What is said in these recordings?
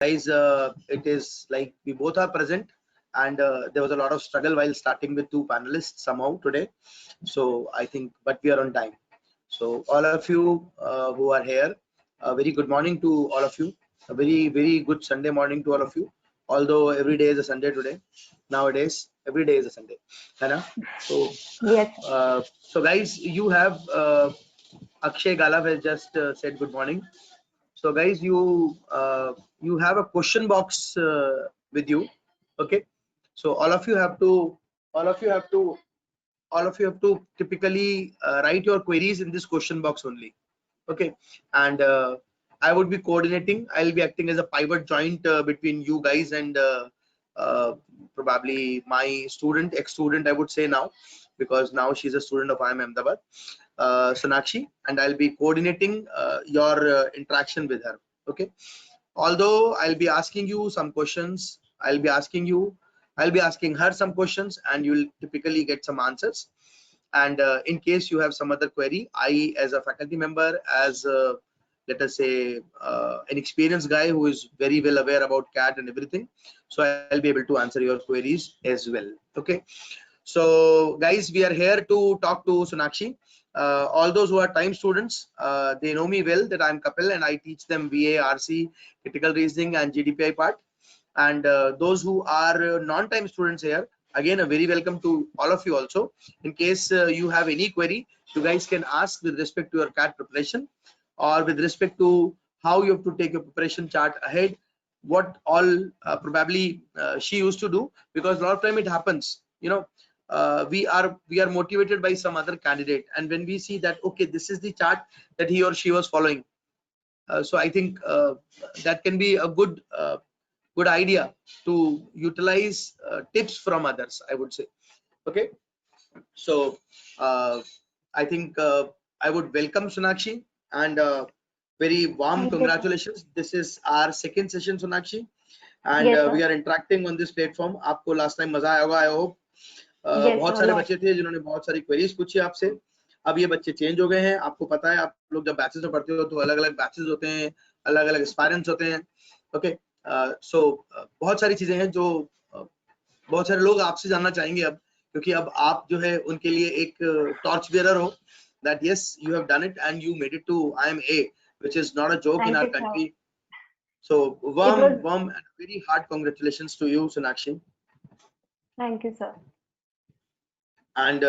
guys, it is like we both are present, and there was a lot of struggle while starting with two panelists somehow today. So I think, but we are on time. So all of you who are here, a very good morning to all of you. A very good Sunday morning to all of you. Although every day is a Sunday today, nowadays every day is a Sunday. Hannah? So Yes. so guys, you have Akshay Galav has just said good morning. So guys, you have a question box with you. Okay, so all of you have to all of you have to typically write your queries in this question box only. Okay, and I would be coordinating. I'll be acting as a pivot joint between you guys and uh, probably my student, ex-student, I would say now, because now she's a student of IIM Ahmedabad, Sonakshi, and I'll be coordinating your interaction with her. Okay, although I'll be asking you some questions, I'll be asking her some questions, and you'll typically get some answers. And in case you have some other query, I, as a faculty member, as let us say an experienced guy who is very well aware about CAT and everything, so I'll be able to answer your queries as well. Okay, so guys, we are here to talk to Sonakshi. All those who are time students, they know me well that I'm Kapil and I teach them VA, RC, critical reasoning and GDPI part. And those who are non-time students here, again a very welcome to all of you also. In case you have any query, you guys can ask with respect to your CAT preparation, or with respect to how you have to take your preparation chart ahead, what all probably she used to do, because a lot of time it happens, you know, we are motivated by some other candidate, and when we see that okay, this is the chart that he or she was following, so I think that can be a good idea to utilize tips from others, I would say. Okay, so I think I would welcome Sonakshi, and very warm congratulations. This is our second session, Sonakshi, and Yes, we are interacting on this platform. आपको last time मजा आया होगा, I hope. बहुत सारे बच्चे थे जिन्होंने बहुत सारी क्वेरीज पूछी आपसे. अब ये बच्चे चेंज हो गए हैं. आपको पता है, आप लोग जब बैचेस में पढ़ते हो तो अलग अलग बैचेस होते हैं, अलग अलग एस्पायरेंट्स होते हैं. ओके, सो बहुत सारी चीजें हैं जो बहुत सारे लोग आपसे जानना चाहेंगे अब, क्योंकि अब आप जो है उनके लिए एक टॉर्च बेयरर हो, that yes, you have done it and you made it to IMA, which is not a joke in our country. So warm and very hard congratulations to you, Sonakshi. Thank you, sir. And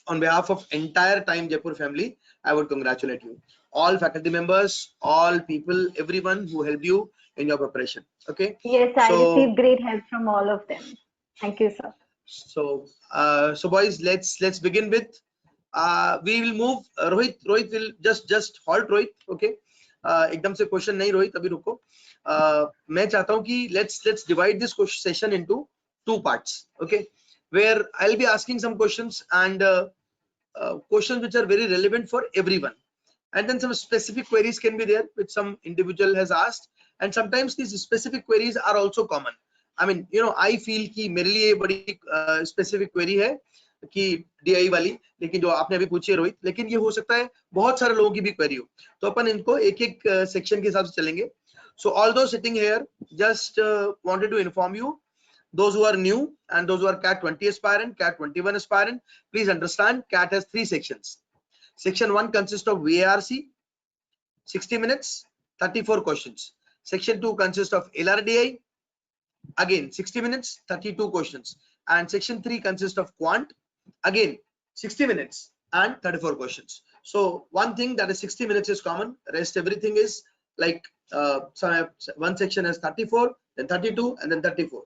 on behalf of entire Time Jaipur family, I would congratulate you, all faculty members, all people, everyone who helped you in your preparation. Okay, yes, I received great help from all of them. Thank you, sir. So boys, let's begin with we will move. Rohit will just halt. Rohit, okay, एकदम से question नहीं. रोहित अभी रुको. मैं चाहता हूँ कि let's divide this session into two parts. Okay, where I'll be asking some questions, and questions which are very relevant for everyone, and then some specific queries can be there which some individual has asked, and sometimes these specific queries are also common. I mean, you know, I feel कि मेरे लिए बड़ी specific query है कि DI वाली, लेकिन जो आपने अभी पूछी है रोहित, लेकिन ये हो सकता है बहुत सारे लोगों की भी query हो, तो अपन इनको एक एक section के हिसाब से चलेंगे. So all those sitting here, just wanted to inform you, those who are new and those who are CAT 20 aspirant, CAT 21 aspirant, please understand CAT has 3 sections. Section 1 consists of VARC, 60 minutes, 34 questions. Section 2 consists of LRDI, again 60 minutes, 32 questions. And section 3 consists of quant, again 60 minutes and 34 questions. So one thing that is 60 minutes is common, rest everything is like one section has 34, then 32, and then 34.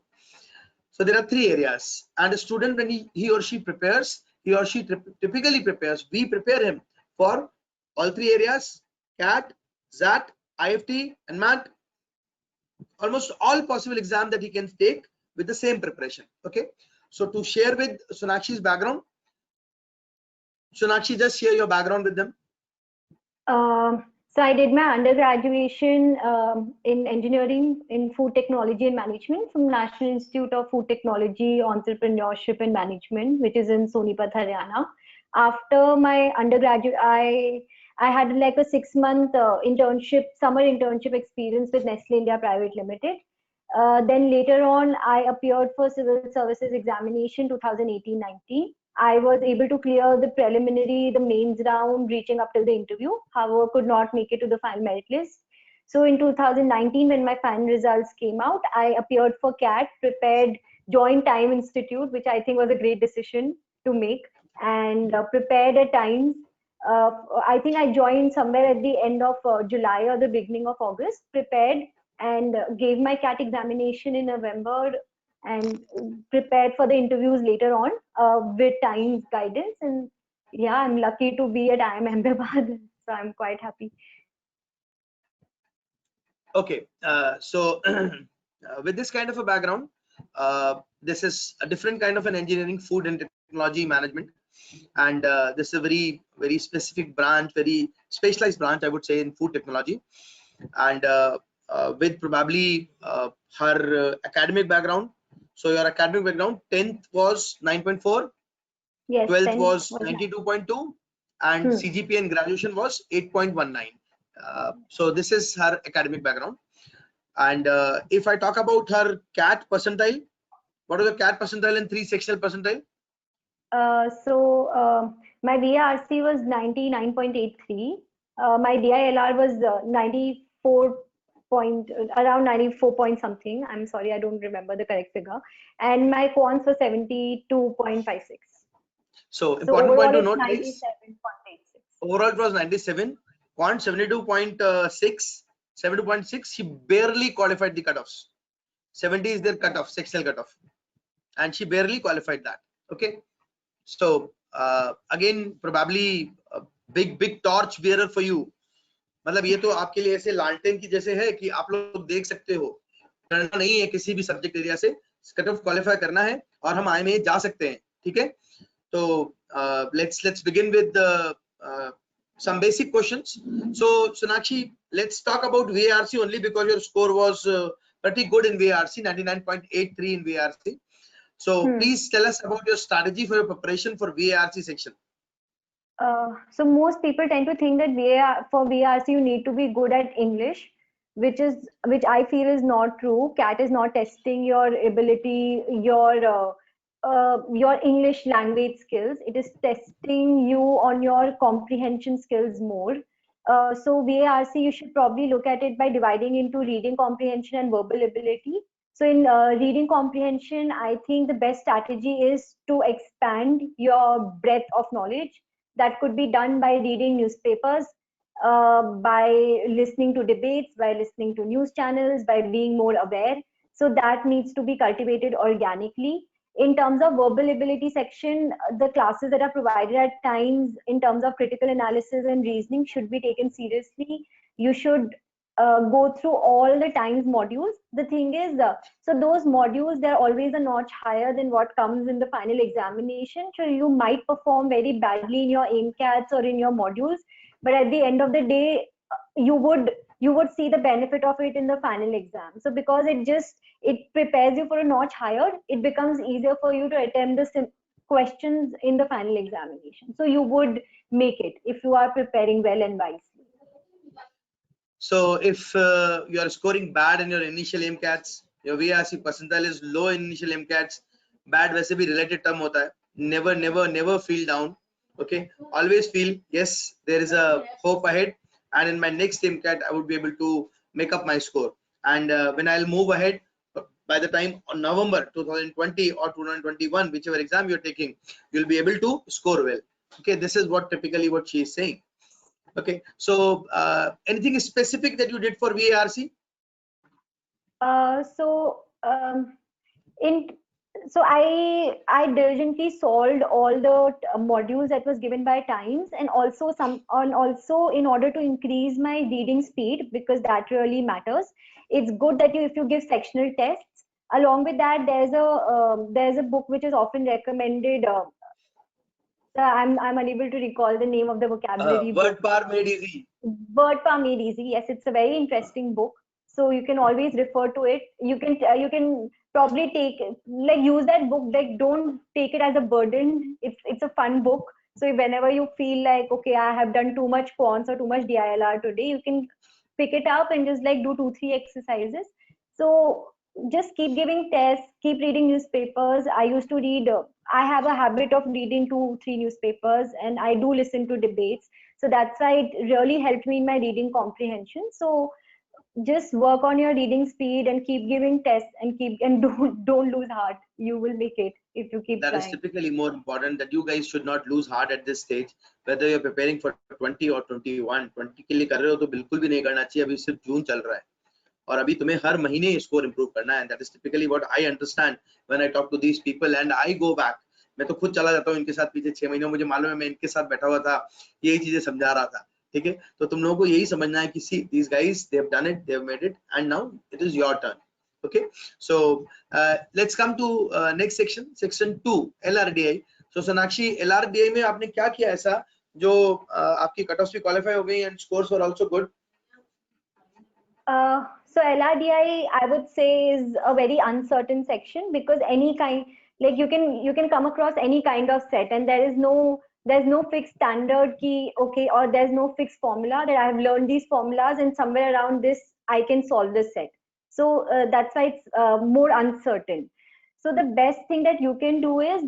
So there are 3 areas, and a student, when he or she prepares, he or she typically prepares, we prepare him for all 3 areas: CAT, ZAT, IFT, and MAT, almost all possible exam that he can take with the same preparation. Okay, so to share with Sonakshi's background, Sonakshi, just share your background with them. So I did my undergraduation in engineering in food technology and management from National Institute of Food Technology, Entrepreneurship and Management, which is in Sonipat, Haryana. After my undergraduate, I I had like a 6-month internship, summer internship experience with Nestle India Private Limited. Then later on, I appeared for civil services examination 2018-19. I was able to clear the preliminary, the mains round, reaching up till the interview. However, could not make it to the final merit list. So in 2019, when my final results came out, I appeared for CAT, prepared, joined Time Institute, which I think was a great decision to make, and prepared at Times. I think I joined somewhere at the end of July or the beginning of August, prepared and gave my CAT examination in November and prepared for the interviews later on with Times guidance. And yeah, I'm lucky to be at IIM Ahmedabad, so I'm quite happy. Okay, so with this kind of a background, this is a different kind of an engineering, food and technology management, and this is a very specific branch, very specialized branch, I would say, in food technology. And with probably her academic background. So your academic background, 10th was 9.4, Yes, 12th 10 was was 92.2, and CGPA in graduation was 8.19. So this is her academic background. And if I talk about her CAT percentile, what is the CAT percentile and 3 sectional percentile? My VARC was 99.83. My DILR was 94 point, around 94 point something. I'm sorry, I don't remember the correct figure. And my quants was 72.56. So important point to note, guys. 97.86. Overall, it was 97. Quant 72.6. 72.6. She barely qualified the cutoffs. 70 is their cutoff, sectional cutoff, and she barely qualified that. Okay. So again, probably a big torch bearer for you. मतलब ये तो आपके लिए ऐसे लालटेन की जैसे है कि आप लोग देख सकते हो, डरना नहीं है किसी भी सब्जेक्ट एरिया से, कट ऑफ क्वालिफाई करना है और हम IIM जा सकते हैं. ठीक है. तो let's begin with some basic questions. So Sonakshi, let's talk about VARC only because your score was pretty good in VARC, 99.83 in VARC. So please tell us about your strategy for your preparation for VARC section. So most people tend to think that for VARC you need to be good at English, which I feel is not true. CAT is not testing your ability, your English language skills. It is testing you on your comprehension skills more. So VARC, you should probably look at it by dividing into reading comprehension and verbal ability. So in reading comprehension, I think the best strategy is to expand your breadth of knowledge. That could be done by reading newspapers, by listening to debates, by listening to news channels, by being more aware. So that needs to be cultivated organically. In terms of verbal ability section, the classes that are provided at Times in terms of critical analysis and reasoning should be taken seriously. You should go through all the Times modules. The thing is, so those modules, they're always a notch higher than what comes in the final examination. So you might perform very badly in your AIMCATs or in your modules, but at the end of the day, you would see the benefit of it in the final exam. So because it prepares you for a notch higher, it becomes easier for you to attempt the questions in the final examination. So you would make it if you are preparing well and wisely. So if you are scoring bad in your initial AIMCATs, your VARC percentile is low in initial AIMCATs, bad वैसे भी related term होता है. Never feel down. Okay, always feel yes, there is a hope ahead, and in my next AIMCAT I would be able to make up my score. And when I'll move ahead, by the time on November 2020 or 2021, whichever exam you're taking, you'll be able to score well. Okay, this is what typically what she is saying. Okay, so anything specific that you did for VARC? So I diligently solved all the modules that was given by Times, and also also in order to increase my reading speed, because that really matters. It's good that if you give sectional tests. Along with that, there's a book which is often recommended. I'm unable to recall the name of the vocabulary book. WordPar Made Easy. WordPar Made Easy. Yes, it's a very interesting book. So you can always refer to it. You can probably use that book. Like, don't take it as a burden. It's a fun book. So whenever you feel like, okay, I have done too much quants or too much DILR today, you can pick it up and just like do 2-3 exercises. So just keep giving tests, keep reading newspapers. I used to read, I have a habit of reading 2-3 newspapers, and I do listen to debates. So that's why it really helped me in my reading comprehension. So just work on your reading speed and keep giving tests and keep and don't lose heart. You will make it if you keep That is trying. typically more important, that you guys should not lose heart at this stage, whether you're preparing for 20 or 21. 20 के लिए कर रहे हो तो बिल्कुल भी नहीं करना चाहिए, अभी सिर्फ जून चल रहा है और अभी तुम्हें हर महीने स्कोर इंप्रूव करना है. That is typically what I understand when I talk to these people and I go back. मैं तो खुद चला जाता हूँ इनके साथ पीछे 6 महीने, मुझे मालूम है मैं इनके साथ बैठा हुआ था, यही चीजें समझा रहा था. ठीक है, तो तुम लोगों को यही समझना है कि see these guys they have done it, they have made it, and now it is your turn. Okay, so let's come to next section 2, LRDI. So Sonakshi, LRDI में आपने क्या किया ऐसा जो आपकी कट ऑफ भी क्वालिफाई हो गई and scores were also good? So LRDI, I would say, is a very uncertain section, because any kind, like you can come across any kind of set, and there's no fixed standard key, okay, or there's no fixed formula that I have learned these formulas and somewhere around this I can solve this set. So that's why it's more uncertain. So the best thing that you can do is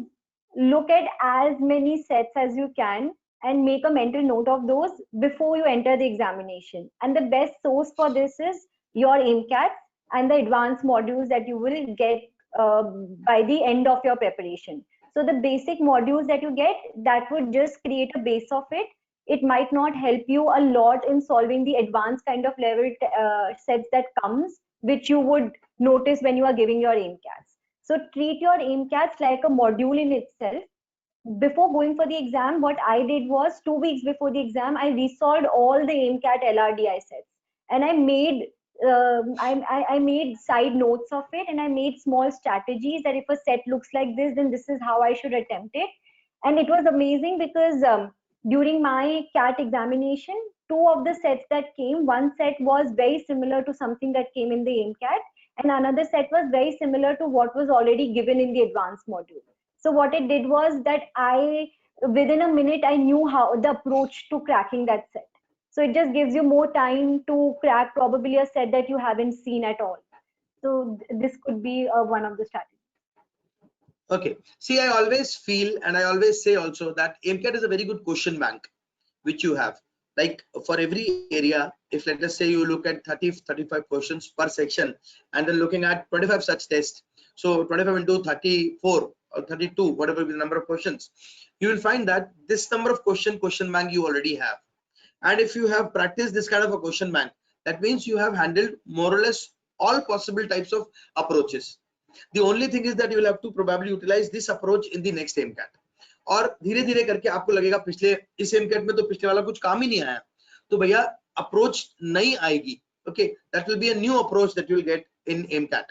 look at as many sets as you can and make a mental note of those before you enter the examination. And the best source for this is your AIMCAT and the advanced modules that you will get by the end of your preparation. So the basic modules that you get, that would just create a base of it. It might not help you a lot in solving the advanced kind of level sets that comes, which you would notice when you are giving your AIMCATs. So treat your AIMCATs like a module in itself. Before going for the exam, what I did was 2 weeks before the exam, I resolved all the AIMCAT LRDI sets, and I made I made side notes of it, and I made small strategies that if a set looks like this, then this is how I should attempt it. And it was amazing because during my CAT examination, 2 of the sets that came, one set was very similar to something that came in the AIMCAT, and another set was very similar to what was already given in the advanced module. So what it did was that within a minute, I knew how the approach to cracking that set. So it just gives you more time to crack probably a set that you haven't seen at all. So this could be one of the strategies. Okay, see, I always feel and I always say also that AIMCAT is a very good question bank which you have. Like for every area, if let us say you look at 30-35 questions per section and then looking at 25 such tests, so 25 into 34 or 32, whatever the number of questions, you will find that this number of question bank you already have. And if you have practiced this kind of a question bank, that means you have handled more or less all possible types of approaches. The only thing is that you will have to probably utilize this approach in the next AIMCAT. और धीरे धीरे करके आपको लगेगा पिछले इस AIMCAT में तो पिछले वाला कुछ काम ही नहीं आया, तो भैया अप्रोच नई आएगी. Okay, that will be a new approach that you will get in AIMCAT.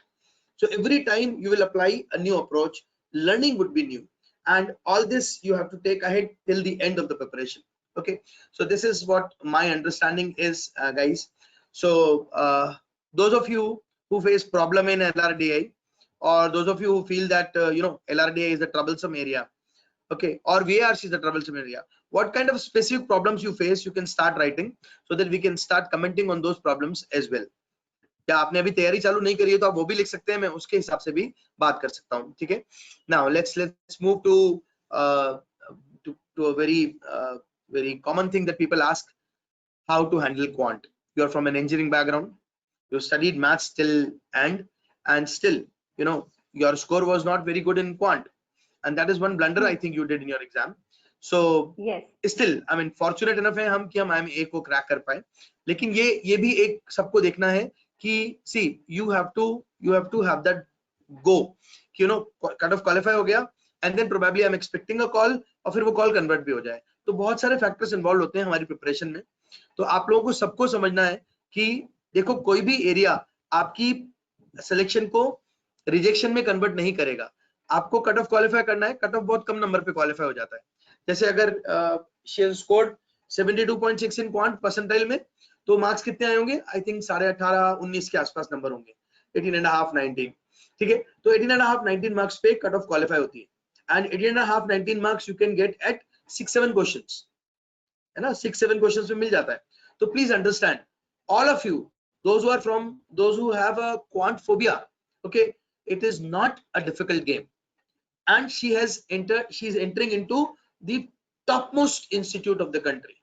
So every time you will apply a new approach, learning would be new, and all this you have to take ahead till the end of the preparation. Okay, so this is what my understanding is, guys. So those of you who face problem in LRDI, or those of you who feel that LRDI is a troublesome area, okay, or VARC is a troublesome area, what kind of specific problems you face, you can start writing so that we can start commenting on those problems as well. क्या आपने अभी तैयारी चालू नहीं करी है तो आप वो भी लिख सकते हैं, मैं उसके हिसाब से भी बात कर सकता हूँ. ठीक है, now let's move to a very common thing that people ask: how to handle quant. You are from an engineering background, you studied maths till end, and still your score was not very good in quant, and that is one blunder I think you did in your exam. So yes, still I mean fortunate enough है हम कि हम IIMA को crack कर पाए, लेकिन ये भी एक सबको देखना है कि see you have to have that go कि kind of qualify हो गया, and then probably I'm expecting a call, और फिर वो कॉल कन्वर्ट भी हो जाए. तो बहुत सारे फैक्टर्स इन्वॉल्व होते हैं हमारी प्रिपरेशन में. तो आप लोगों को सबको समझना है कि देखो कोई भी एरिया आपकी सिलेक्शन को रिजेक्शन में कन्वर्ट नहीं करेगा. आपको कट ऑफ क्वालिफाई करना है, कट ऑफ बहुत कम नंबर पे क्वालिफाई हो जाता है. जैसे अगर she scored 72.6 in quant percentile में, तो मार्क्स कितने आए होंगे? आई थिंक 18.5-19 के आसपास नंबर होंगे, 18.5-19. ठीक है, तो 18.5-19 मार्क्स पे कट ऑफ क्वालिफाई होती है, and 18.5-19 marks you can get at 6-7 questions है ना, 6-7 क्वेश्चंस में मिल जाता है. तो please understand all of you, those who have a quant phobia, okay, it is not a difficult game, and she is entering into the topmost institute of the country.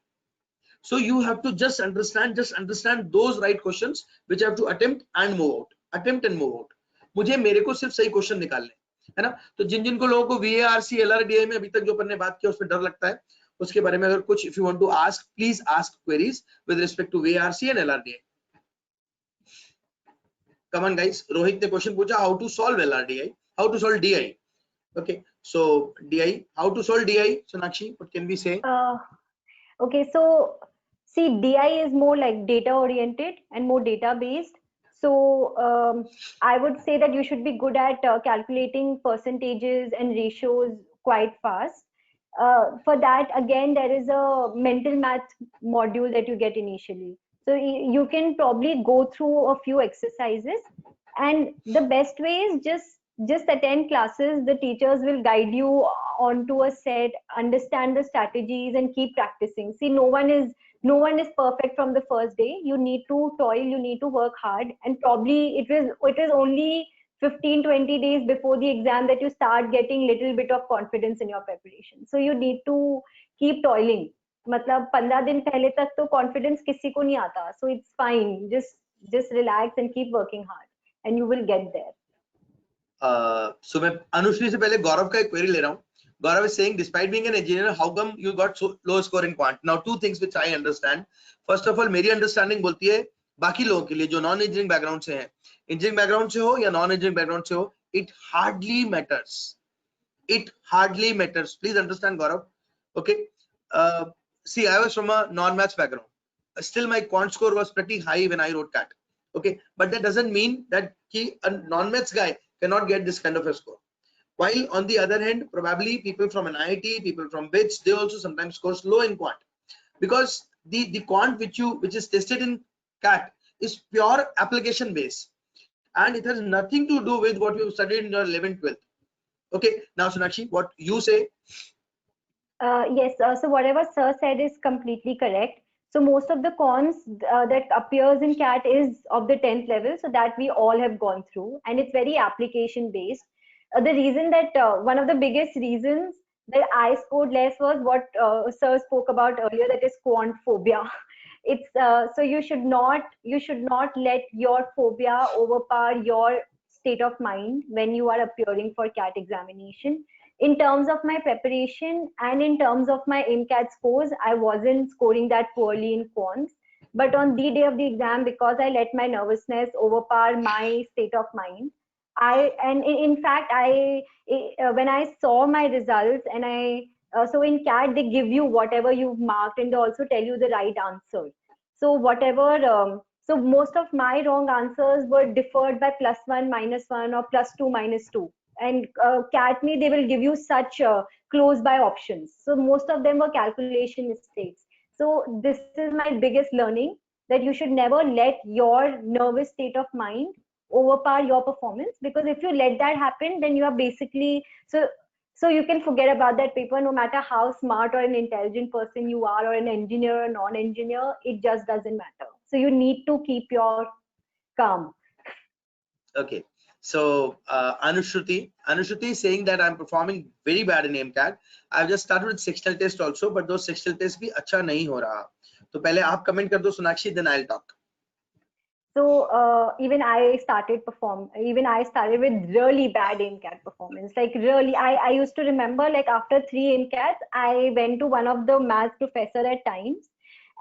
So you have to just understand those right questions which you have to attempt and move out. मुझे मेरे को सिर्फ सही question निकालने है ना. तो जिन को लोगों को VARC LRDI में अभी तक जो अपन ने बात किया उसमें डर लगता है, उसके बारे में अगर कुछ if you want to ask, please ask queries with respect to VARC and LRDI. Come on guys, Rohit ने क्वेश्चन पूछा how to solve LRDI, how to solve DI. Okay, so DI, how to solve DI? Sonakshi, what can we say? Okay, so see, DI is more like data oriented and more data based. So I would say that you should be good at calculating percentages and ratios quite fast. For that, again, there is a mental math module that you get initially. So you can probably go through a few exercises, and the best way is just attend classes. The teachers will guide you onto a set, understand the strategies, and keep practicing. See, no one is perfect from the first day. You need to toil, you need to work hard, and probably it is only 15-20 days before the exam that you start getting little bit of confidence in your preparation. So you need to keep toiling. मतलब 15 दिन पहले तक तो confidence किसी को नहीं आता. So it's fine, just relax and keep working hard and you will get there. So मैं अनुश्री से पहले गौरव का एक क्वेरी ले रहा हूँ. Gaurav is saying, despite being an engineer, how come you got so low score in quant? Now, two things which I understand. First of all, मेरी understanding बोलती है बाकी लोगों के लिए जो नॉन इंजीनियरिंग बैकग्राउंड से हैं, इंजीनियरिंग बैकग्राउंड से हो या नॉन इंजीनियरिंग बैकग्राउंड से हो, it hardly matters. It hardly matters. Please understand, Gaurav. Okay. See, I was from a non-maths background. Still, my quant score was pretty high when I wrote CAT. Okay, but that doesn't mean that a non-maths guy cannot get this kind of a score. While on the other hand, probably people from an IIT, people from BITS, they also sometimes score low in quant, because the quant which is tested in CAT is pure application based, and it has nothing to do with what you studied in your 11th, 12th. Okay, now Sonakshi, what you say? Yes, so whatever sir said is completely correct. So most of the cons that appears in CAT is of the 10th level, so that we all have gone through, and it's very application based. The reason that one of the biggest reasons that I scored less was what sir spoke about earlier, that is quant phobia. It's so you should not let your phobia overpower your state of mind when you are appearing for CAT examination. In terms of my preparation and in terms of my MCAT scores, I wasn't scoring that poorly in quants. But on the day of the exam, because I let my nervousness overpower my state of mind, in fact, when I saw my results, and so in CAT they give you whatever you've marked, and they also tell you the right answer. So whatever, so most of my wrong answers were deferred by +1, -1, or +2, -2. And CAT me, they will give you such close by options. So most of them were calculation mistakes. So this is my biggest learning, that you should never let your nervous state of mind overpower your performance, because if you let that happen, then you are basically, so you can forget about that paper. No matter how smart or an intelligent person you are, or an engineer or non-engineer, it just doesn't matter. So you need to keep your calm. Okay. So Anushruti is saying that I'm performing very bad in MCAT. I've just started with sectional test also, but those sectional tests भी अच्छा नहीं हो रहा. तो पहले आप comment कर दो Sonakshi, then I'll talk. So even I started with really bad MCAT performance. Like really, I used to remember, like after 3 MCATs, I went to one of the maths professor at times,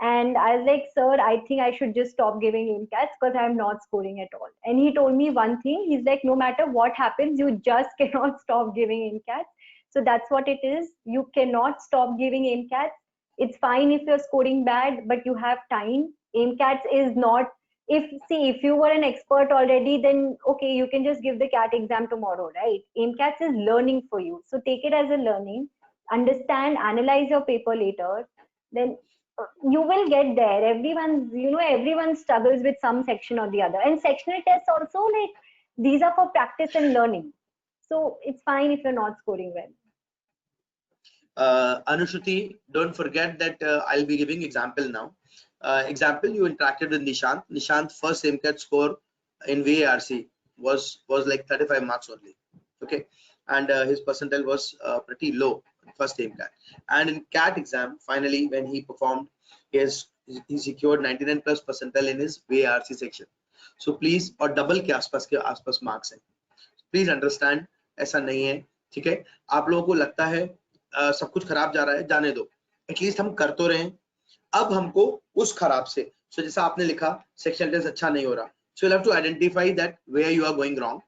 and I was like, sir, I think I should just stop giving MCATs because I'm not scoring at all. And he told me one thing. He's like, no matter what happens, you just cannot stop giving MCATs. So that's what it is. You cannot stop giving MCATs. It's fine if you're scoring bad, but you have time. MCATs is not, if you were an expert already, then okay, you can just give the CAT exam tomorrow, right? MCATs is learning for you. So take it as a learning, understand, analyze your paper later, then you will get there. Everyone struggles with some section or the other, and sectional tests also, like, these are for practice and learning. So it's fine if you're not scoring well. Anushruti, don't forget that I'll be giving example now. Example, you interacted with Nishant. Nishant first MCAT score in VARC was like 35 marks only. Okay, and his percentile was pretty low first MCAT. And in CAT exam, finally, when he performed, he secured 99 plus percentile in his VARC section. So please, और double के आसपास marks हैं. Please understand, ऐसा नहीं है. ठीक है, आप लोगों को लगता है सब कुछ खराब जा रहा है, जाने दो, एटलीस्ट हम कर तो रहे हैं. अब हमको उस खराब से, so जैसा आपने लिखा सेक्शन टेस्ट अच्छा नहीं हो रहा, so you'll have to identify that where you are going wrong,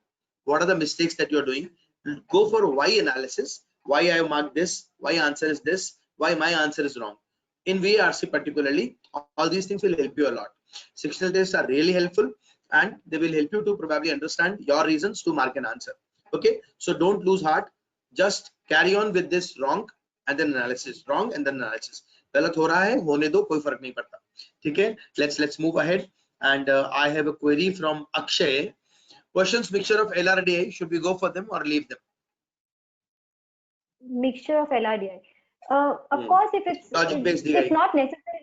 what are the mistakes that you are doing, go for why analysis, why I have marked this, why answer is this, why my answer is wrong. In VARC particularly, all these things will help you a lot. Sectional tests are really helpful and they will help you to probably understand your reasons to mark an answer. Okay, so don't lose heart, just carry on with this wrong and then analysis, wrong and then analysis. गलत हो रहा है, होने दो, कोई फर्क नहीं पड़ता. ठीक है, let's move ahead. And I have a query from Akshay. Questions mixture of LRDI, should we go for them or leave them? Mixture of LRDI. Of course, if it's not necessary.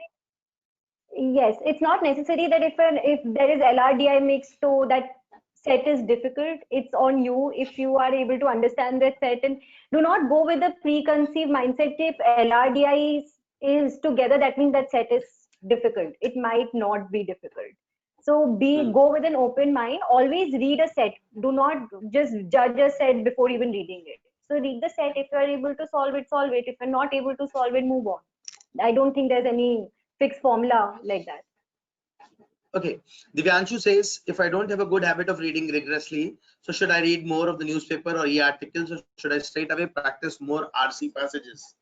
Yes, it's not necessary that if there is LRDI mixed, so that set is difficult. It's on you if you are able to understand that set, and do not go with a preconceived mindset. If LRDI is together, that means that set is difficult. It might not be difficult. So go with an open mind. Always read a set. Do not just judge a set before even reading it. So read the set. If you are able to solve it, solve it. If you're not able to solve it, move on. I don't think there's any fixed formula like that. Okay, Divyanshu says, if I don't have a good habit of reading rigorously, so should I read more of the newspaper or e-articles, or should I straight away practice more RC passages?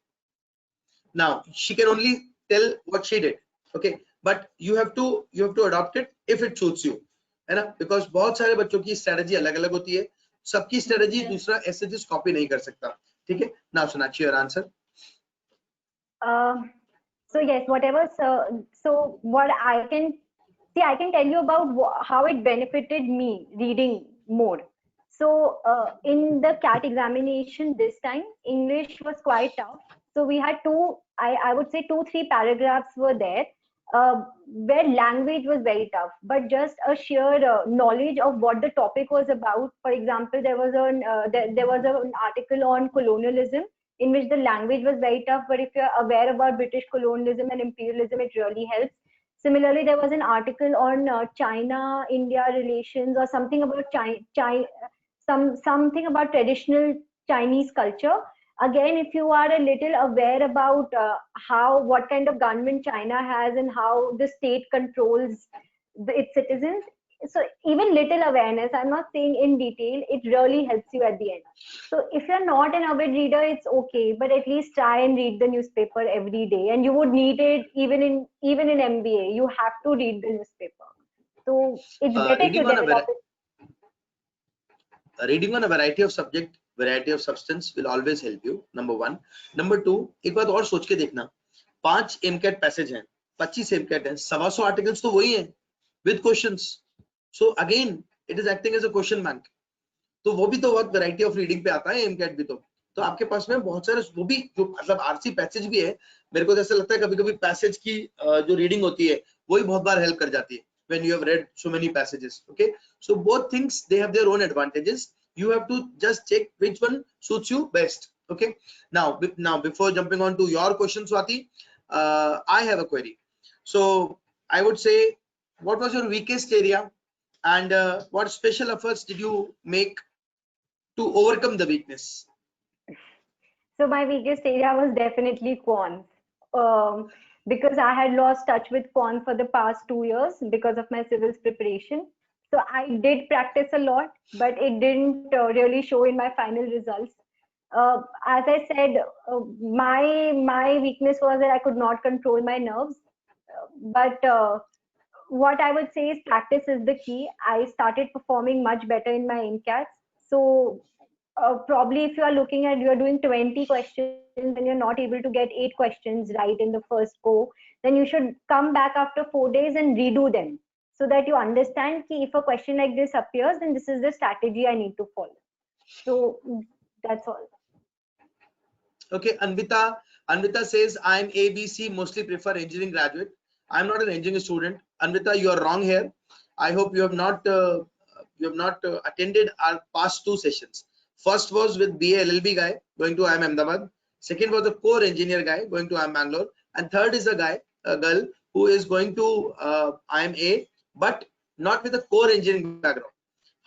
Now, she can only tell what she did. Okay, but you have to adopt it if it suits you, है ना? Because बहुत सारे बच्चों की strategy अलग-अलग होती है. सबकी strategy दूसरा ऐसे just copy नहीं कर सकता. ठीक है? Now, Sonakshi, your answer. So yes, whatever. So what I can tell you about how it benefited me reading more. So in the CAT examination this time, English was quite tough. So we had I would say 2-3 paragraphs were there where language was very tough, but just a sheer knowledge of what the topic was about. For example, there was an article on colonialism in which the language was very tough, but if you're aware about British colonialism and imperialism, it really helps. Similarly, there was an article on China-India relations, or something about something about traditional Chinese culture. Again, if you are a little aware about what kind of government China has and how the state controls its citizens, so even little awareness, I'm not saying in detail, it really helps you at the end. So if you're not an avid reader, it's okay, but at least try and read the newspaper every day, and you would need it even in MBA. You have to read the newspaper. So it's better if you develop it. Reading on a variety of subject, variety of substance will always help you. Number one. Number two, एक बात और सोच के देखना, 5 MCAT passage हैं, 25 MCAT हैं, 125 articles तो वही हैं with questions. So again, it is acting as a question bank. तो वो भी तो बहुत वैरायटी ऑफ रीडिंग पे आता है MCAT भी. तो आपके पास में बहुत सारे वो भी जो मतलब RC पैसेज भी है. मेरे को जैसे लगता है कभी-कभी पैसेज की जो रीडिंग होती है वही बहुत बार हेल्प कर जाती है when you have read so many passages. Okay, so both things, they have their own advantages. You have to just check which one suits you best. Okay, now before jumping on to your question, Swati, I have a query. So I would say, what was your weakest area, and what special efforts did you make to overcome the weakness? So my weakest area was definitely quant, because I had lost touch with quant for the past 2 years because of my civils preparation. So I did practice a lot, but it didn't really show in my final results. As I said, my weakness was that I could not control my nerves. But what I would say is practice is the key. I started performing much better in my MCATs. So probably if you're doing 20 questions and you're not able to get 8 questions right in the first go, then you should come back after 4 days and redo them, so that you understand कि if a question like this appears, then this is the strategy I need to follow. So that's all. Okay, Anvita says I'm ABC, mostly prefer engineering graduate. I'm not an engineering student. Anvita, you are wrong here. I hope you have not attended our past two sessions. First was with BA LLB guy going to IIM Ahmedabad. Second was the core engineer guy going to IIM Bangalore, and third is a girl who is going to IIM, but not with a core engineering background.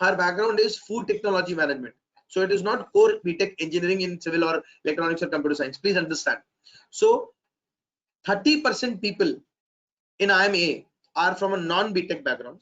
Her background is food technology management. So it is not core BTech engineering in civil or electronics or computer science. Please understand. So 30% people in IIM are from a non-BTech background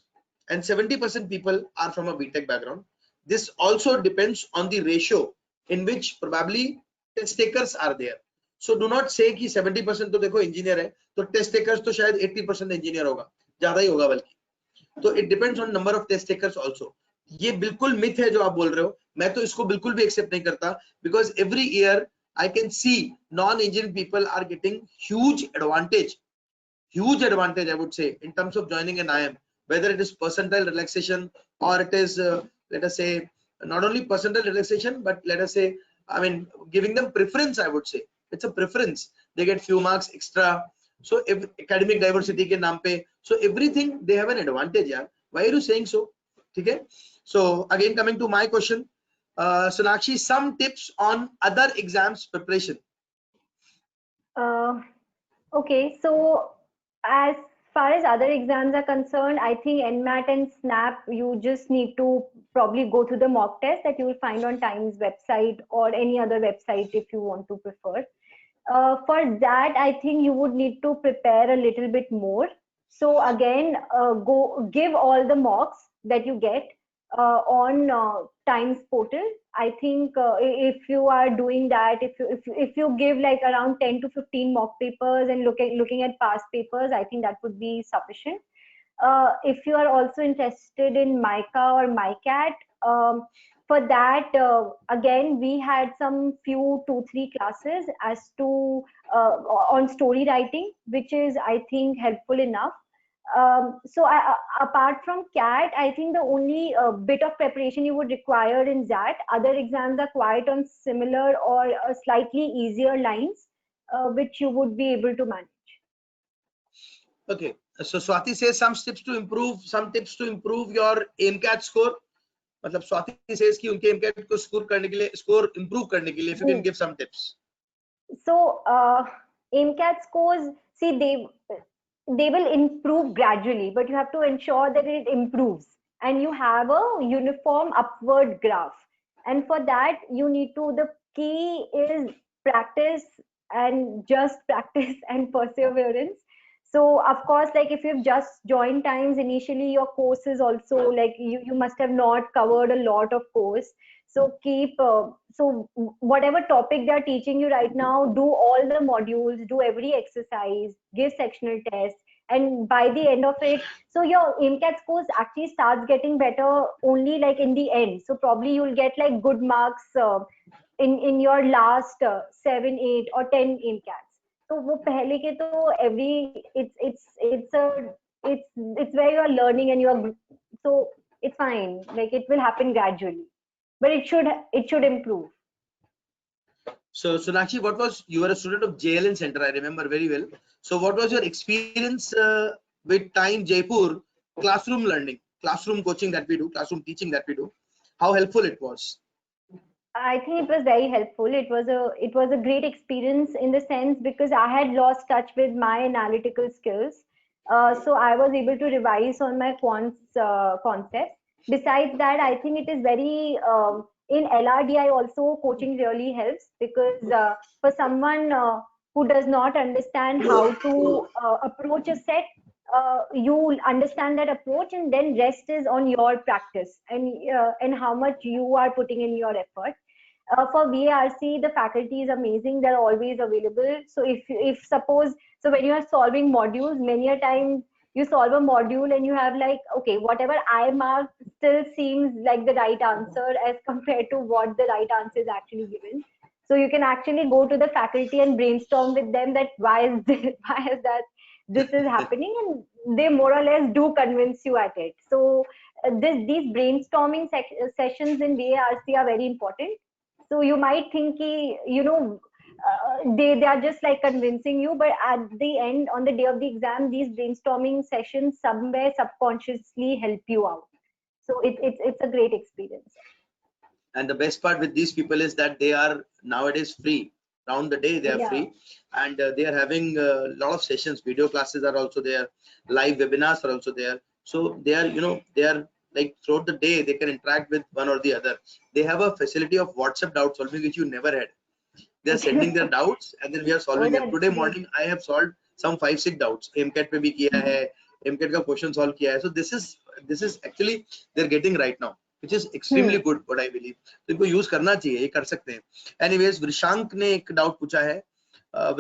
and 70% people are from a BTech background. This also depends on the ratio in which probably test takers are there. So do not say कि 70% तो देखो engineer है, तो test takers तो शायद 80% engineer होगा, ज़्यादा ही होगा बल्कि. तो it depends on number of test takers also. ये बिल्कुल मिथ है जो आप बोल रहे हो, मैं तो इसको बिल्कुल भी एक्सेप्ट नहीं करता, because every year I can see non-engineering people are getting huge advantage I would say in terms of joining an IIM, whether it is percentile relaxation or it is let us say not only percentile relaxation, but let us say, I mean, giving them preference. I would say it's a preference, they get few marks extra, so if academic diversity ke naam pe, so everything they have an advantage. Yeah, why are you saying so? Okay, so again coming to my question, Sonakshi, some tips on other exams preparation. Okay, so as far as other exams are concerned, I think NMAT and SNAP, you just need to probably go to the mock test that you will find on Times website or any other website if you want to prefer. For that, I think you would need to prepare a little bit more. So again, go give all the mocks that you get on Times portal. I think if you are doing that, if you give like around 10 to 15 mock papers and looking at past papers, I think that would be sufficient. If you are also interested in MICA or MICAT, for that, again, we had some few 2-3 classes as to on story writing, which is, I think, helpful enough. So apart from CAT, I think the only bit of preparation you would require in that, other exams are quite on similar or slightly easier lines, which you would be able to manage. Okay, so Swati says some tips to improve your AMCAT score. मतलब Swati says कि उनके MCAT को score करने के लिए, score improve करने के लिए, if you can give some tips. So AMCAT scores, see, they will improve gradually, but you have to ensure that it improves and you have a uniform upward graph. And for that, you need to, the key is practice and just practice and perseverance. So of course, like if you've just joined Times initially, your course is also like you must have not covered a lot of course. So keep so whatever topic they're teaching you right now, do all the modules, do every exercise, give sectional tests, and by the end of it, so your AMCAT scores actually starts getting better only like in the end. So probably you'll get like good marks in your last 7, 8, or 10 AMCATs. तो वो पहले के तो every it's where you are learning and you are, so it's fine, like it will happen gradually, but it should improve. So Sonakshi, you were a student of JLN Center, I remember very well. So what was your experience with Time Jaipur classroom learning, classroom coaching that we do, classroom teaching that we do? How helpful it was? I think it was very helpful. It was a great experience in the sense because I had lost touch with my analytical skills. So I was able to revise on my quants concepts. Besides that, I think it is very in LRDI also coaching really helps because for someone who does not understand how to approach a set, you understand that approach, and then rest is on your practice and how much you are putting in your effort. For VARC, the faculty is amazing. They're always available. So if suppose, so when you are solving modules, many a time you solve a module and you have like, okay, whatever I marked still seems like the right answer as compared to what the right answer is actually given. So you can actually go to the faculty and brainstorm with them that why is this is happening, and they more or less do convince you at it. So these brainstorming sessions in VARC are very important. So you might think, they are just like convincing you, but at the end, on the day of the exam, these brainstorming sessions somewhere subconsciously help you out. So it's a great experience. And the best part with these people is that they are nowadays free. Round the day they are Yeah. free, and they are having a lot of sessions. Video classes are also there, live webinars are also there. So they are, they are like throughout the day they can interact with one or the other. They have a facility of WhatsApp doubt solving which you never had. They are sending their doubts and then we are solving them. that's Today great. morning I have solved some 5-6 doubts. MCAT पे भी किया है, MCAT का question solve किया है. So this is actually they're getting right now, which is extremely good, what I believe. तो इनको use करना चाहिए, ये कर सकते हैं. Anyways, Vrishank ने एक doubt पूछा है.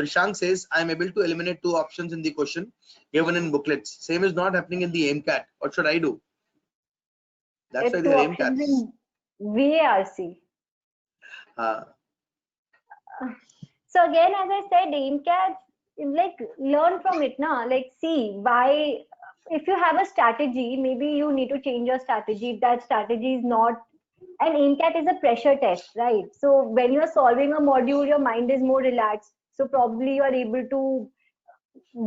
Vrishank says, I am able to eliminate 2 options in the question given in booklets. Same is not happening in the MCAT. What should I do? That's why It's they 2 are options MCATs. in VARC. Uh, So again, as I said, AIMCAT, like learn from it now. Like see why, if you have a strategy, maybe you need to change your strategy. If that strategy is not, and AIMCAT is a pressure test, right? So when you're solving a module, your mind is more relaxed. So probably you are able to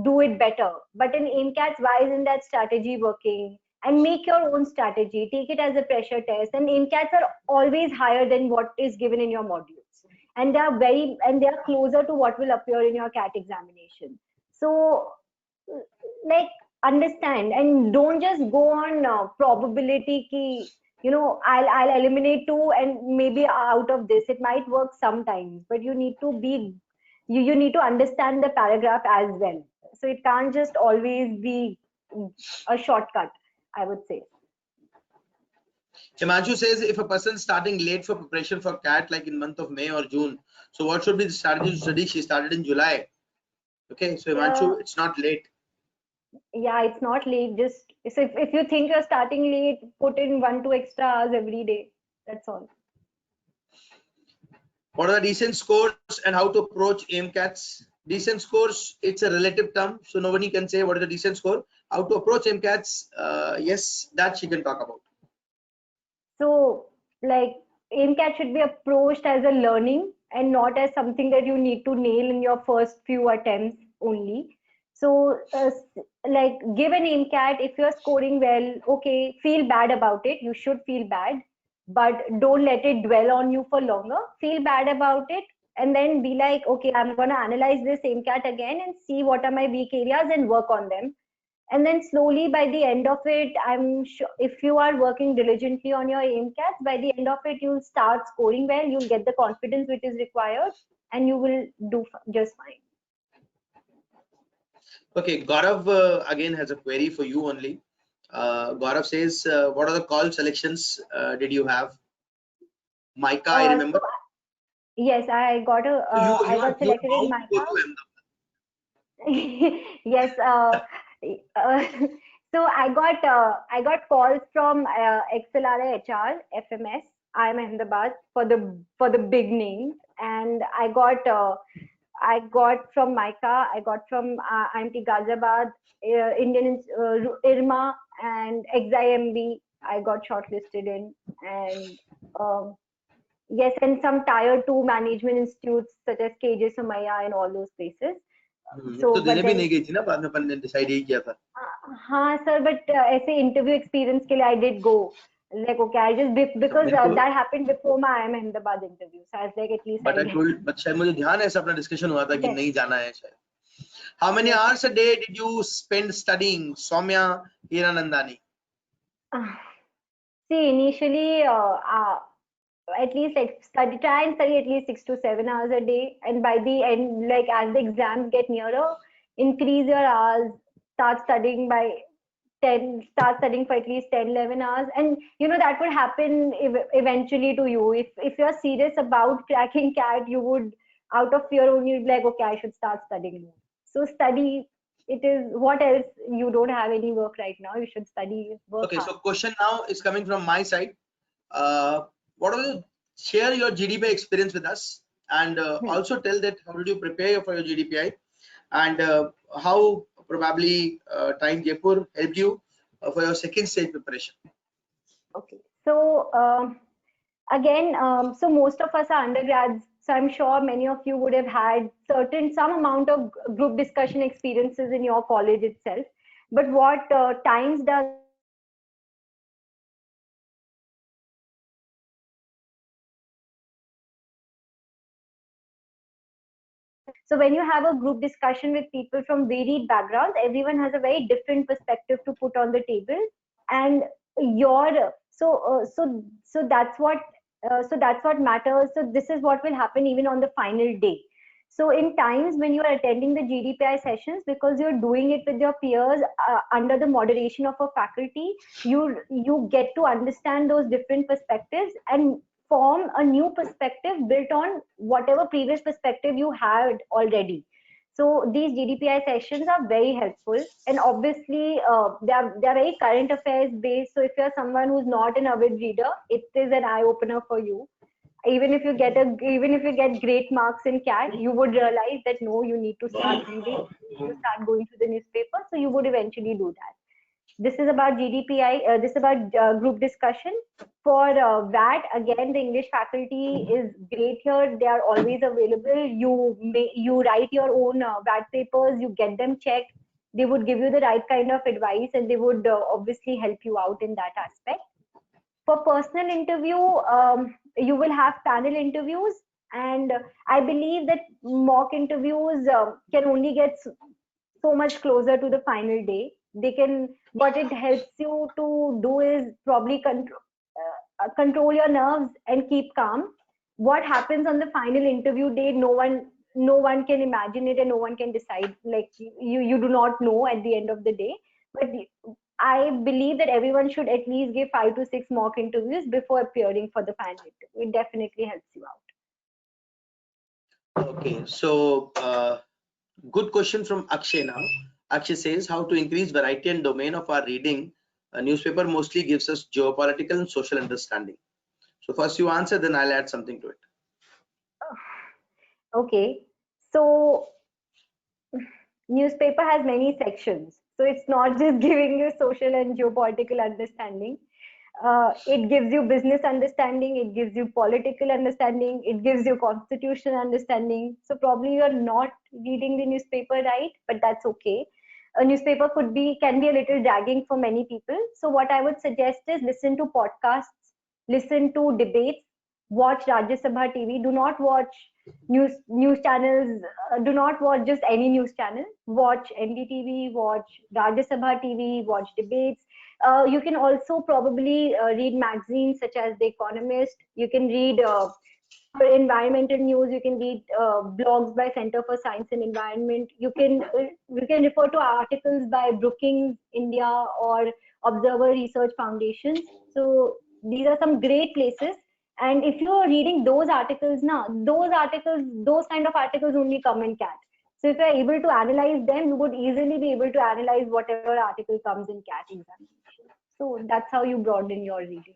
do it better. But in AIMCATs, why isn't that strategy working? And make your own strategy. Take it as a pressure test. And AIMCATs are always higher than what is given in your modules. And they are closer to what will appear in your CAT examination. So, like, understand and don't just go on probability ki, I'll eliminate 2 and maybe out of this it might work sometimes, but you need to be you need to understand the paragraph as well. So it can't just always be a shortcut, I would say. Himanshu says, if a person starting late for preparation for CAT, like in month of May or June, so what should be the strategy to study? She started in July. Okay, so Himanshu, it's not late. Yeah, it's not late. Just so if you think you're starting late, put in 1-2 extra hours every day. That's all. What are the decent scores and how to approach AIMCATs? Decent scores, it's a relative term, so nobody can say what is a decent score. How to approach AIMCATs? Yes, that she can talk about. So, like, AIMCAT should be approached as a learning and not as something that you need to nail in your first few attempts only. So, like, give an AIMCAT. If you're scoring well, okay, feel bad about it. You should feel bad, but don't let it dwell on you for longer. Feel bad about it, and then be like, okay, I'm going to analyze this AIMCAT again and see what are my weak areas and work on them. And then slowly by the end of it, I'm sure if you are working diligently on your AIMCATs, by the end of it, you'll start scoring well, you'll get the confidence which is required, and you will do just fine. Okay, Gaurav again has a query for you only. Gaurav says, what are the call selections did you have? Micah, I remember. So, yes, I got a, So I got you're selected in bound to go MICA. to Ahmedabad. Yes, so I got calls from XLR HR, FMS, IIM Ahmedabad for the big names, and I got from MICA, I got from IMT Ghaziabad, Indian IRMA, and XIMB. I got shortlisted in, and yes, and some tier 2 management institutes such as KJ Somaiya and all those places. तो देने भी नहीं गई थी ना, बाद में अपन ने डिसाइड यही किया था. हाँ सर, बट ऐसे इंटरव्यू एक्सपीरियंस के लिए I did go, like okay, I just because that happened before my IIM Ahmedabad interview, so I was like at least But I told, but शायद मुझे ध्यान है, ऐसा अपना डिस्कशन हुआ था कि नहीं जाना है शायद. How many hours a day did you spend studying, Soumya Hiranandani? See, initially at least like try and study at least 6 to 7 hours a day, and by the end, like as the exams get nearer, increase your hours, start studying start studying for at least 10-11 hours, and that would happen eventually to you. If you're serious about cracking CAT, you would, out of fear only, be like, okay, I should start studying more. So study. It is, what else? You don't have any work right now, you should study, work Okay, hard. so question now is coming from my side. What will you share your GDPI experience with us, and also tell that how did you prepare for your GDPI, and how probably Time Jaipur helped you for your second stage preparation. Okay, so again, so most of us are undergrads, So I'm sure many of you would have had some amount of group discussion experiences in your college itself. But what Times does is they provide so when you have a group discussion with people from varied backgrounds, everyone has a very different perspective to put on the table, and your so that's what matters. So this is what will happen even on the final day. So in times when you are attending the GDPI sessions, because you're doing it with your peers under the moderation of a faculty, you get to understand those different perspectives and form a new perspective built on whatever previous perspective you had already. So these GDPI sessions are very helpful, and obviously they are very current affairs based. So if you're someone who's not an avid reader, it is an eye opener for you. Even if you get great marks in CAT, you would realize that no, you need to start reading, you need to start going to the newspaper. So you would eventually do that. This is about GDPI. This is about group discussion. For VAT, again, the English faculty is great here. They are always available. You write your own VAT papers. You get them checked. They would give you the right kind of advice, and they would obviously help you out in that aspect. For personal interview, you will have panel interviews, and I believe that mock interviews can only get so much closer to the final day. They can, what it helps you to do is probably control your nerves and keep calm. What happens on the final interview day, no one can imagine it, and no one can decide. Like you do not know at the end of the day. But I believe that everyone should at least give 5 to 6 mock interviews before appearing for the final interview. It definitely helps you out. Okay, so good question from Akshay now. Akshay says, how to increase variety and domain of our reading. A newspaper mostly gives us geopolitical and social understanding. So first you answer, then I'll add something to it. Okay, so newspaper has many sections. So it's not just giving you social and geopolitical understanding. It gives you business understanding, it gives you political understanding, it gives you constitutional understanding. So probably you're not reading the newspaper right, but that's okay. A newspaper can be a little dragging for many people. So what I would suggest is listen to podcasts, listen to debates, watch Rajya Sabha TV. Do not watch news channels. Do not watch just any news channel. Watch NDTV, watch Rajya Sabha TV, watch debates. You can also probably read magazines such as The Economist. You can read for environmental news. You can read blogs by Center for Science and Environment. You can refer to articles by Brookings India or Observer Research Foundation. So these are some great places. And if you are reading those articles now, those kind of articles only come in CAT. So if you are able to analyze them, you would easily be able to analyze whatever article comes in CAT examination. So that's how you broaden your reading.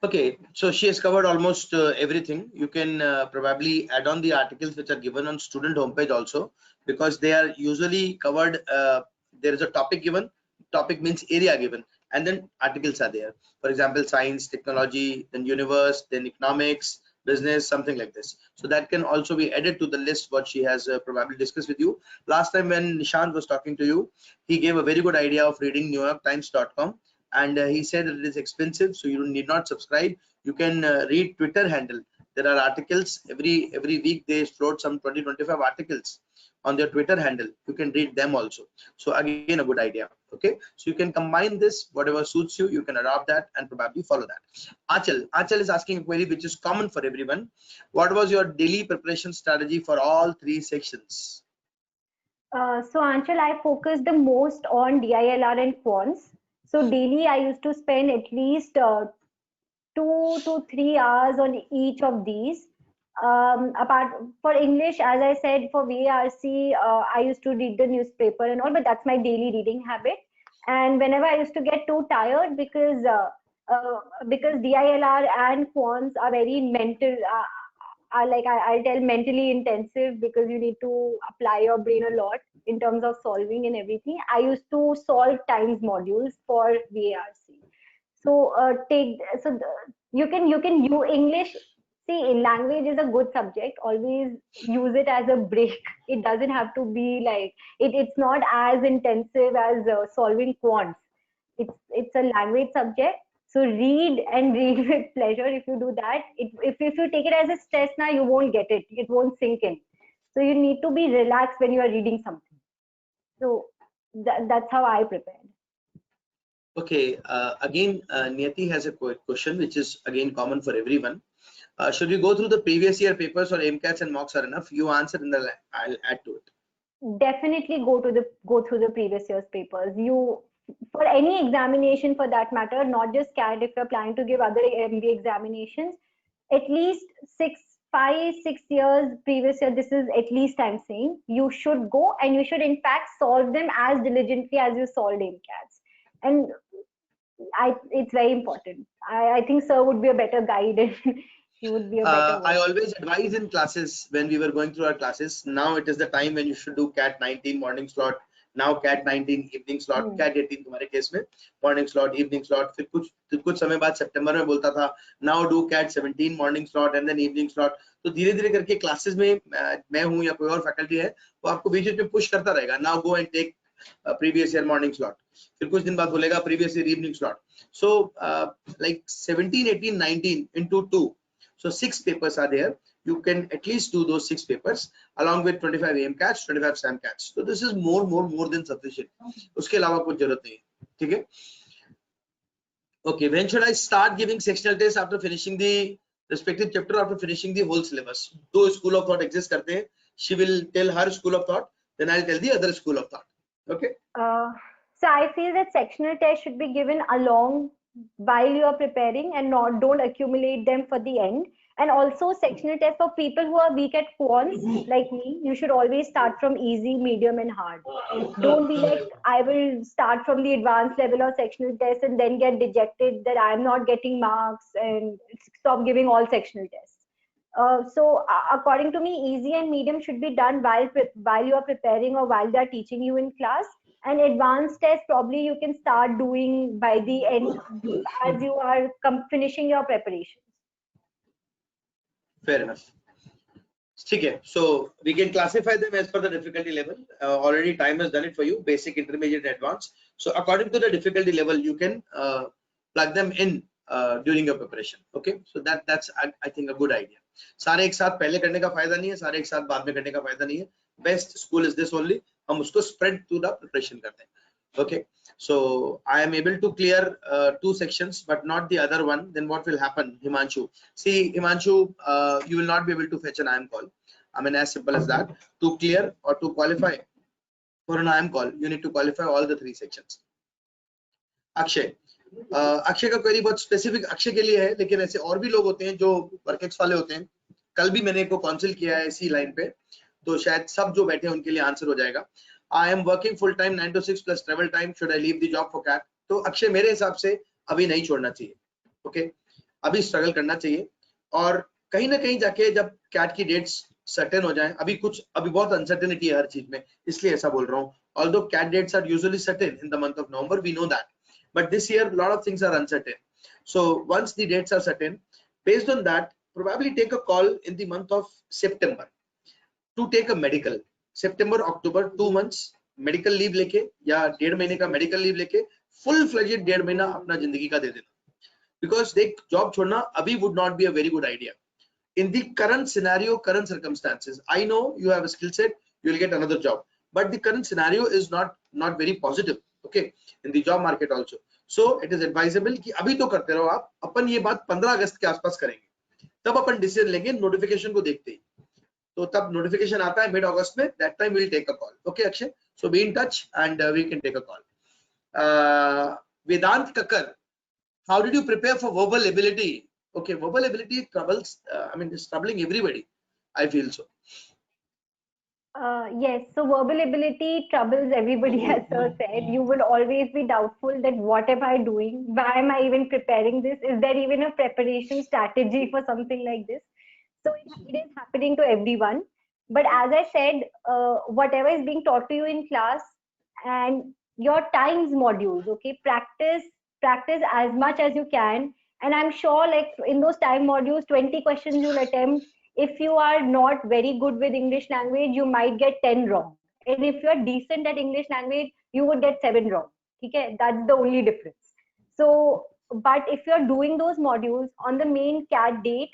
Okay, so she has covered almost everything. You can probably add on the articles which are given on student homepage also, because they are usually covered. There is a topic given, topic means area given, and then articles are there. For example, science, technology, then universe, then economics, business, something like this. So that can also be added to the list what she has probably discussed with you. Last time when Nishant was talking to you, he gave a very good idea of reading NewYorkTimes.com, and he said that it is expensive, so you need not subscribe. You can read Twitter handle. There are articles every week. They float some 20-25 articles on their Twitter handle. You can read them also. So again, a good idea. Okay, so you can combine this, whatever suits you. You can adopt that and probably follow that. Achal is asking a query which is common for everyone. What was your daily preparation strategy for all 3 sections? So Anshul, I focused the most on DILR and quants. So daily I used to spend at least 2 to 3 hours on each of these. Apart for English, as I said, for VARC, I used to read the newspaper and all, but that's my daily reading habit. And whenever I used to get too tired because DILR and quants are very mental, I'll tell mentally intensive, because you need to apply your brain a lot in terms of solving and everything. I used to solve times modules for VARC. So you English. See, language is a good subject. Always use it as a break. It doesn't have to be like it's not as intensive as solving quants. It's a language subject. So read and read with pleasure. If you do that, if you take it as a stress now, you won't get it. It won't sink in. So you need to be relaxed when you are reading something. So that's how I prepared. Okay, again, Niyati has a question which is again common for everyone. Should we go through the previous year papers or MCATs and mocks are enough? You answer in the I'll add to it. Definitely go through the previous year's papers. You, for any examination for that matter, not just CAT, if you're planning to give other MBA examinations, at least 5 6 years previous year, this is at least I'm saying, you should go and you should in fact solve them as diligently as you solved MCATs. And it's very important. I think sir would be a better guide and he would be a better I one. always advise in classes when we were going through our classes. Now it is the time when you should do CAT 19 morning slot. Now CAT 19 evening slot. CAT 18 तुम्हारे case में morning slot, evening slot. फिर कुछ समय बाद सितंबर में बोलता था now do CAT 17 morning slot and then evening slot. तो धीरे धीरे करके क्लासेस में मैं हूँ या कोई और फैकल्टी है वो आपको बीच में पुश करता रहेगा. Now go and take previous year morning slot. फिर कुछ दिन बाद बोलेगा previous year evening slot. So like 17, 18, 19 into 2. So 6 papers are there. You can at least do those 6 papers along with 25 AMCATs, 25 SAMCATs. So this is more than sufficient. उसके अलावा कुछ जरूरत नहीं है. ठीक है? Okay. When should I start giving sectional tests after finishing the respective chapter, after finishing the whole syllabus? दो school of thought exist करते हैं. She will tell her school of thought, then I'll tell the other school of thought. Okay. So I feel that sectional tests should be given along while you are preparing and don't accumulate them for the end. And also sectional tests for people who are weak at quants like me, you should always start from easy, medium and hard. Don't be like, I will start from the advanced level of sectional tests and then get dejected that I'm not getting marks and stop giving all sectional tests. So according to me, easy and medium should be done while you are preparing or while they are teaching you in class. And advanced tests probably you can start doing by the end as you are finishing your preparations. Fair enough. Okay, so we can classify them as per the difficulty level. Already time has done it for you, basic, intermediate, advanced. So according to the difficulty level, you can plug them in during your preparation. Okay, so that's I think a good idea. सारे एक साथ पहले करने का फायदा नहीं है, सारे एक साथ बाद में करने का फायदा नहीं है. Best school is this only. हम उसको spread to the preparation करते हैं. Okay, so I am able to clear 2 sections, but not the other one. Then what will happen, Himanshu? See, Himanshu, you will not be able to fetch an IIM call. I mean, as simple as that. To clear or to qualify for an IIM call, you need to qualify all the 3 sections. Akshay Akshay का query बहुत specific Akshay के लिए है, लेकिन ऐसे और भी लोग होते हैं जो वर्केक्स वाले होते हैं. कल भी मैंने को काउंसिल किया है इसी लाइन पे, तो शायद सब जो बैठे हैं उनके लिए आंसर हो जाएगा. I am working full time 9 to 6 plus travel time. Should I leave the job for CAT? तो अक्षय मेरे हिसाब से अभी नहीं छोड़ना चाहिए. ओके, अभी स्ट्रगल करना चाहिए और कहीं ना कहीं जाके जब CAT की डेट्स सर्टेन हो जाए, अभी बहुत अनसर्टेनिटी है हर चीज में, इसलिए ऐसा बोल रहा हूँ. Although CAT dates are usually certain in the month of November, we know that, but this year a lot of things are uncertain. So once the dates are certain, based on that, probably take a call in the month of September to take a medical. September October 2 months medical leave लेके या 1.5 महीने का medical leave लेके full fledged 1.5 महीना अपना जिंदगी का दे देना. बिकॉज देख, जॉब छोड़ना अभी would not be a very good idea in the current scenario, current circumstances. I know you have a skill set, you will get another job, but the current scenario is not very positive, okay, in the job market also. So it is advisable कि अभी तो करते रहो आप. अपन ये बात 15 अगस्त के आसपास करेंगे, तब अपन डिसीजन लेंगे नोटिफिकेशन को देखते ही. तो तब नोटिफिकेशन आता है मिड अगस्त में, that time will take a call. Okay Akshay, so be in touch and we can take a call. Vedant Kakkar, how did you prepare for verbal ability? Okay, verbal ability troubles, I mean, it's troubling everybody, I feel so. Yes, so verbal ability troubles everybody, as sir said. You will always be doubtful that what am I doing? Why am I even preparing this? Is there even a preparation strategy for something like this? So it is happening to everyone. But as I said, whatever is being taught to you in class and your times modules, okay, practice as much as you can And I'm sure like in those time modules, 20 questions you'll attempt. If you are not very good with English language, you might get 10 wrong. And if you're decent at English language, you would get 7 wrong. Okay? That's the only difference. So, but if you're doing those modules on the main CAT date,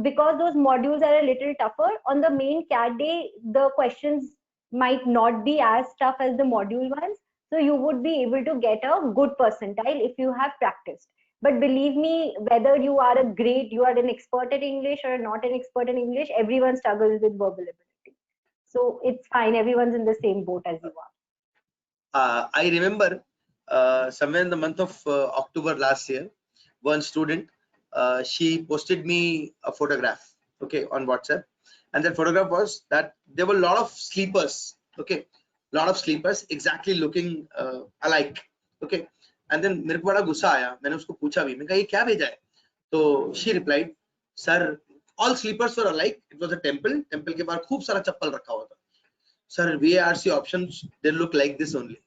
because those modules are a little tougher, on the main CAT day, the questions might not be as tough as the module ones. So you would be able to get a good percentile if you have practiced. But believe me, whether you are you are an expert at English or not an expert in English, everyone struggles with verbal ability. So it's fine. Everyone's in the same boat as you are. I remember somewhere in the month of October last year, one student, she posted me a photograph, okay, on WhatsApp, and that photograph was that there were a lot of sleepers, okay, lot of sleepers exactly looking alike, okay, and then मेरे को बड़ा गुस्सा आया, मैंने उसको पूछा भी, मैंने कहा ये क्या भेजा है, तो she replied, sir, all sleepers were alike, it was a temple, temple के बाहर खूब सारा चप्पल रखा हुआ था, sir, VARC options they look like this only.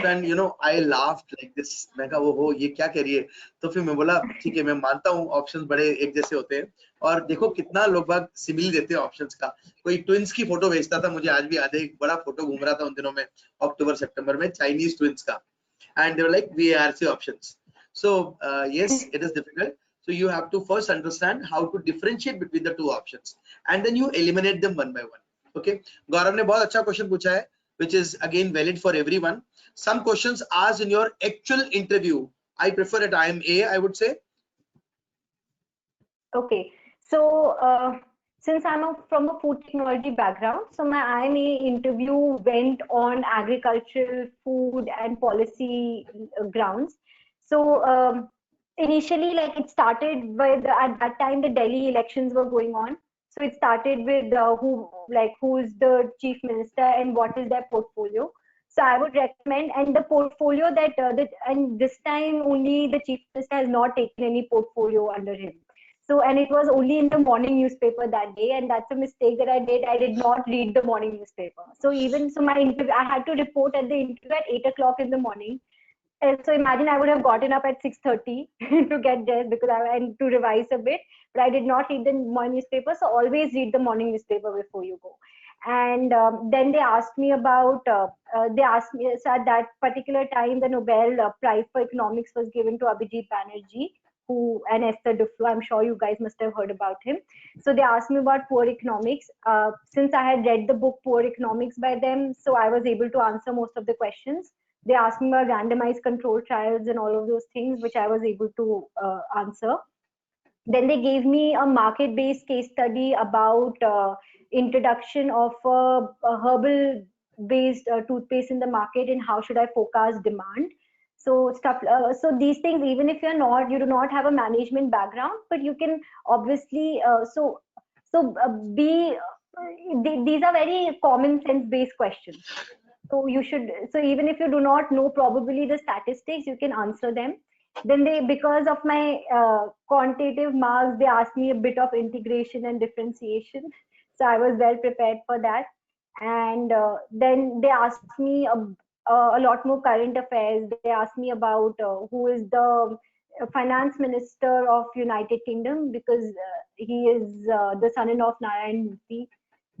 And you know, I laughed like this. मैं कहा वो ये क्या कह रही है, तो फिर मैं बोला ठीक है, मैं मानता हूँ ऑप्शंस बड़े एक जैसे होते हैं, और देखो कितना लोग बाग सिमिल देते हैं ऑप्शंस का. कोई ट्विंस की फोटो भेजता था, मुझे आज भी याद है, एक बड़ा फोटो घूम रहा था उन दिनों में अक्टूबर सितंबर में, चाइनीज ट्विंस का, and they were like VARC options. So yes, it is difficult. So you have to first understand how to differentiate between the two options, and then you eliminate them one by one. Okay, Gaurav ने बहुत अच्छा question पूछा है, which is again valid for everyone. Some questions asked in your actual interview, I prefer at IMA, I would say. Okay, so since from a food technology background, so my IMA interview went on agricultural, food, and policy grounds. So initially, like it started with at that time the Delhi elections were going on. So it started with who's the chief minister and what is their portfolio. So I would recommend, and the portfolio and this time only the chief minister has not taken any portfolio under him. So, and it was only in the morning newspaper that day, and that's a mistake that I did. I did not read the morning newspaper. So my interview, I had to report at the interview at 8 o'clock in the morning. So imagine I would have gotten up at 6:30 to get dressed and to revise a bit, but I did not read the morning newspaper. So always read the morning newspaper before you go. And then they asked me about, so at that particular time, the Nobel Prize for Economics was given to Abhijit Banerjee, and Esther Duflo. I'm sure you guys must have heard about him. So they asked me about poor economics. Since I had read the book Poor Economics by them, so I was able to answer most of the questions. They asked me about randomized control trials and all of those things, which I was able to answer. Then they gave me a market-based case study about introduction of a herbal-based toothpaste in the market and how should I forecast demand. So stuff. So these things, even if you do not have a management background, but you can obviously. These are very common sense based questions. So you should. So even if you do not know probably the statistics, you can answer them. Then because of my quantitative marks, they asked me a bit of integration and differentiation. So I was well prepared for that. And then they asked me a lot more current affairs. They asked me about who is the finance minister of United Kingdom, because he is the son-in-law of Narayan Murthy.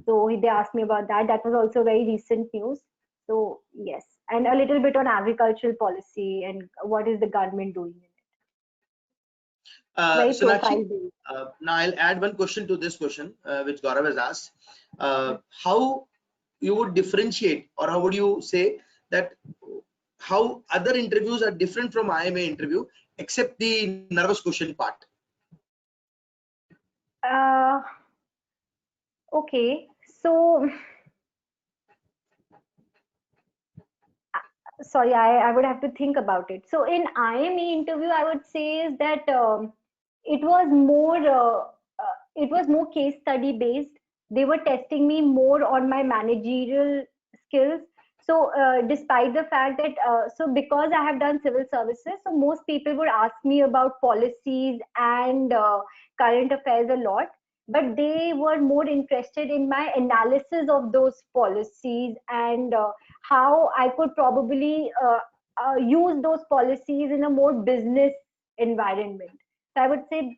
So they asked me about that. That was also very recent news. So yes, and a little bit on agricultural policy and what is the government doing in it. Very profile based. Now I'll add one question to this question, which Gaurav has asked. How you would differentiate, or how would you say that how other interviews are different from IMA interview, except the nervous question part? Okay, so sorry, I would have to think about it. So in IME interview, I would say is that it was more case study based. They were testing me more on my managerial skills. So despite the fact that so because I have done civil services, so most people would ask me about policies and current affairs a lot, but they were more interested in my analysis of those policies and how I could probably use those policies in a more business environment. So I would say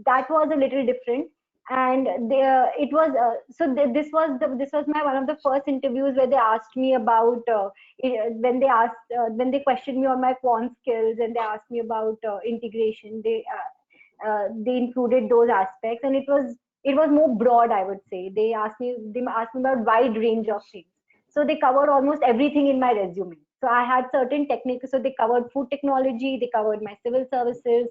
that was a little different. And it was this was my one of the first interviews where they asked me about when they questioned me on my quant skills, and they asked me about integration. They included those aspects, and it was more broad, I would say. They asked me about wide range of things. So they covered almost everything in my resume. So I had certain techniques. So they covered food technology, they covered my civil services,